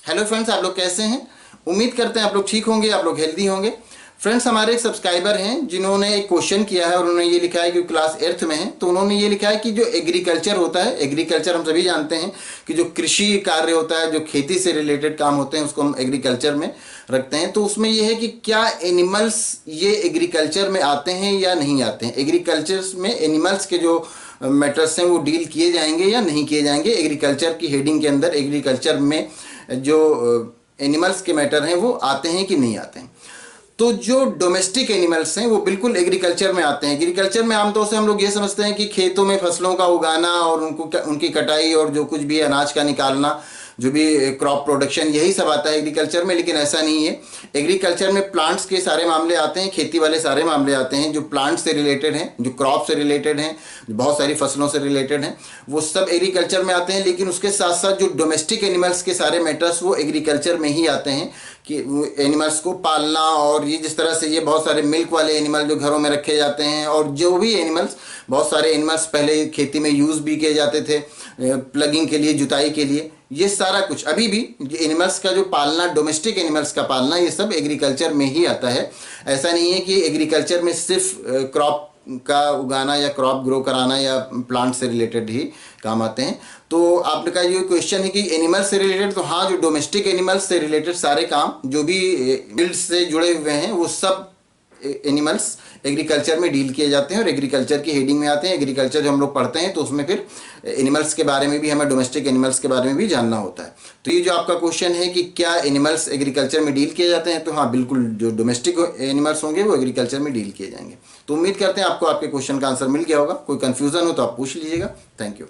Hello friends, आप लोग कैसे हैं? उम्मीद करते हैं आप लोग ठीक होंगे, आप लोग हेल्दी होंगे। फ्रेंड्स, हमारे एक सब्सक्राइबर हैं जिन्होंने एक क्वेश्चन किया है और उन्होंने ये लिखा है कि क्लास 8th में है। तो उन्होंने ये लिखा है कि जो एग्रीकल्चर होता है, एग्रीकल्चर हम सभी जानते हैं कि जो कृषि कार्य होता है, जो खेती से रिलेटेड काम होते हैं, उसको हम एग्रीकल्चर में रखते हैं। तो उसमें ये है कि क्या एनिमल्स ये एग्रीकल्चर में आते हैं या नहीं आते हैं। एग्रीकल्चर में एनिमल्स के जो मैटर्स हैं वो डील किए जाएंगे या नहीं किए जाएंगे। एग्रीकल्चर की हेडिंग के अंदर एग्रीकल्चर में जो एनिमल्स के मैटर हैं वो आते हैं कि नहीं आते हैं। तो जो डोमेस्टिक एनिमल्स हैं वो बिल्कुल एग्रीकल्चर में आते हैं। एग्रीकल्चर में आमतौर से हम लोग ये समझते हैं कि खेतों में फसलों का उगाना और उनकी कटाई और जो कुछ भी अनाज का निकालना, जो भी क्रॉप प्रोडक्शन, यही सब आता है एग्रीकल्चर में। लेकिन ऐसा नहीं है। एग्रीकल्चर में प्लांट्स के सारे मामले आते हैं, खेती वाले सारे मामले आते हैं, जो प्लांट्स से रिलेटेड हैं, जो क्रॉप से रिलेटेड हैं, बहुत सारी फसलों से रिलेटेड हैं, वो सब एग्रीकल्चर में आते हैं। लेकिन उसके साथ साथ जो डोमेस्टिक एनिमल्स के सारे मैटर्स वो एग्रीकल्चर में ही आते हैं, कि एनिमल्स को पालना। और ये जिस तरह से ये बहुत सारे मिल्क वाले एनिमल जो घरों में रखे जाते हैं, और जो भी एनिमल्स, बहुत सारे एनिमल्स पहले खेती में यूज़ भी किए जाते थे, प्लगिंग के लिए, जुताई के लिए, ये सारा कुछ अभी भी एनिमल्स का जो पालना, डोमेस्टिक एनिमल्स का पालना, ये सब एग्रीकल्चर में ही आता है। ऐसा नहीं है कि एग्रीकल्चर में सिर्फ क्रॉप का उगाना या क्रॉप ग्रो कराना या प्लांट से रिलेटेड ही काम आते हैं। तो आपका ये क्वेश्चन है कि एनिमल्स से रिलेटेड, तो हाँ, जो डोमेस्टिक एनिमल्स से रिलेटेड सारे काम जो भी फील्ड से जुड़े हुए हैं वो सब एनिमल्स एग्रीकल्चर में डील किए जाते हैं और एग्रीकल्चर की हेडिंग में आते हैं। एग्रीकल्चर जो हम लोग पढ़ते हैं तो उसमें फिर एनिमल्स के बारे में भी, हमें डोमेस्टिक एनिमल्स के बारे में भी जानना होता है। तो ये जो आपका क्वेश्चन है कि क्या एनिमल्स एग्रीकल्चर में डील किए जाते हैं, तो हाँ, बिल्कुल, जो डोमेस्टिक एनिमल्स होंगे वो एग्रीकल्चर में डील किए जाएंगे। तो उम्मीद करते हैं आपको आपके क्वेश्चन का आंसर मिल गया होगा। कोई कन्फ्यूजन हो तो आप पूछ लीजिएगा। Thank you.